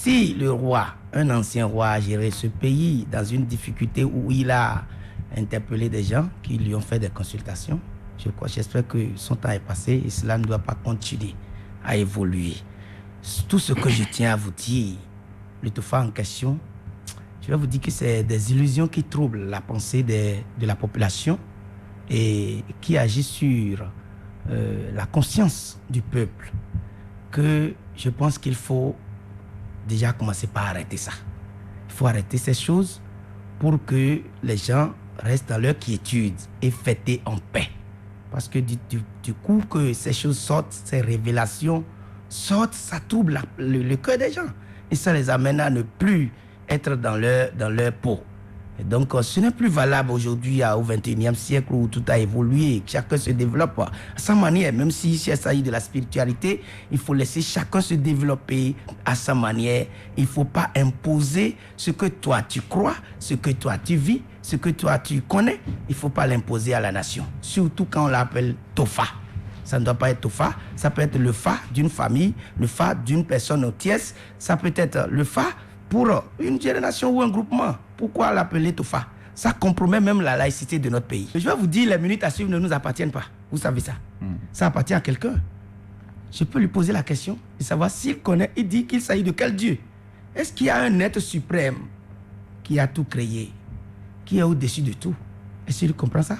si le roi, un ancien roi, a géré ce pays dans une difficulté où il a interpellé des gens qui lui ont fait des consultations, j'espère que son temps est passé et cela ne doit pas continuer à évoluer. Tout ce que je tiens à vous dire, le Tofa en question, je vais vous dire que c'est des illusions qui troublent la pensée de la population et qui agissent sur la conscience du peuple, que je pense qu'il faut déjà commencer par arrêter ça. Il faut arrêter ces choses pour que les gens restent dans leur quiétude et fêter en paix. Parce que du coup que ces choses sortent, ces révélations sortent, ça trouble le cœur des gens. Et ça les amène à ne plus être dans leur peau. Et donc, ce n'est plus valable aujourd'hui au XXIe siècle où tout a évolué, chacun se développe à sa manière. Même si il s'agit de la spiritualité, il faut laisser chacun se développer à sa manière. Il ne faut pas imposer ce que toi tu crois, ce que toi tu vis, ce que toi tu connais. Il ne faut pas l'imposer à la nation. Surtout quand on l'appelle Tofa. Ça ne doit pas être Tofa, ça peut être le Fa d'une famille, le Fa d'une personne tierce, ça peut être le Fa pour une génération ou un groupement. Pourquoi l'appeler Tofa? Ça compromet même la laïcité de notre pays. Je vais vous dire, les minutes à suivre ne nous appartiennent pas. Vous savez ça. Ça appartient à quelqu'un. Je peux lui poser la question de savoir s'il connaît, il dit qu'il s'agit de quel Dieu. Est-ce qu'il y a un être suprême qui a tout créé, qui est au-dessus de tout? Est-ce qu'il comprend ça?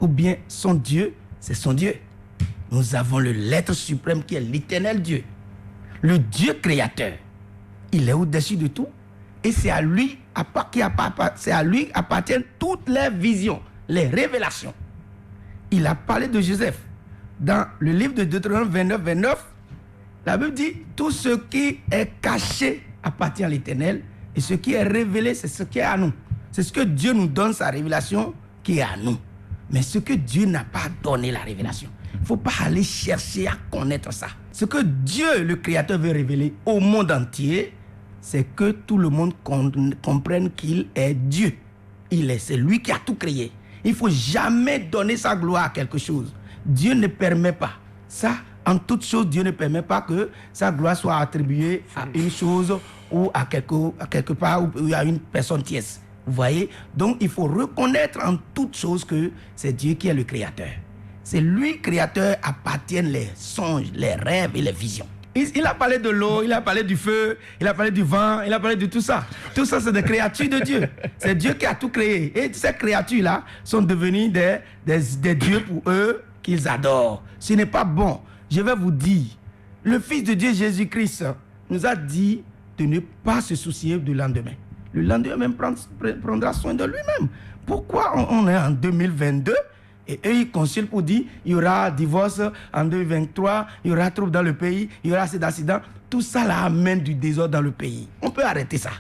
Ou bien son Dieu, c'est son Dieu? Nous avons l'être suprême qui est l'éternel Dieu. Le Dieu créateur. Il est au-dessus de tout. Et c'est à lui appartiennent toutes les visions, les révélations. Il a parlé de Joseph. Dans le livre de Deutéronome 29, la Bible dit, tout ce qui est caché appartient à l'Éternel. Et ce qui est révélé, c'est ce qui est à nous. C'est ce que Dieu nous donne, sa révélation, qui est à nous. Mais ce que Dieu n'a pas donné, la révélation. Il ne faut pas aller chercher à connaître ça. Ce que Dieu, le Créateur, veut révéler au monde entier, c'est que tout le monde comprenne qu'il est Dieu. C'est lui qui a tout créé. Il ne faut jamais donner sa gloire à quelque chose. Dieu ne permet pas. Ça, en toute chose, Dieu ne permet pas que sa gloire soit attribuée à une chose ou à quelque part ou à une personne tierce. Vous voyez? Donc, il faut reconnaître en toute chose que c'est Dieu qui est le Créateur. C'est lui, Créateur, appartiennent les songes, les rêves et les visions. Il a parlé de l'eau, il a parlé du feu, il a parlé du vent, il a parlé de tout ça. Tout ça, c'est des créatures de Dieu. C'est Dieu qui a tout créé. Et ces créatures-là sont devenues des dieux pour eux qu'ils adorent. Ce n'est pas bon. Je vais vous dire, le Fils de Dieu Jésus-Christ nous a dit de ne pas se soucier du lendemain. Le lendemain même prendra soin de lui-même. Pourquoi on est en 2022 et eux ils consultent pour dire il y aura divorce en 2023, il y aura trouble dans le pays, il y aura cet accident. Tout ça là amène du désordre dans le pays. On peut arrêter ça.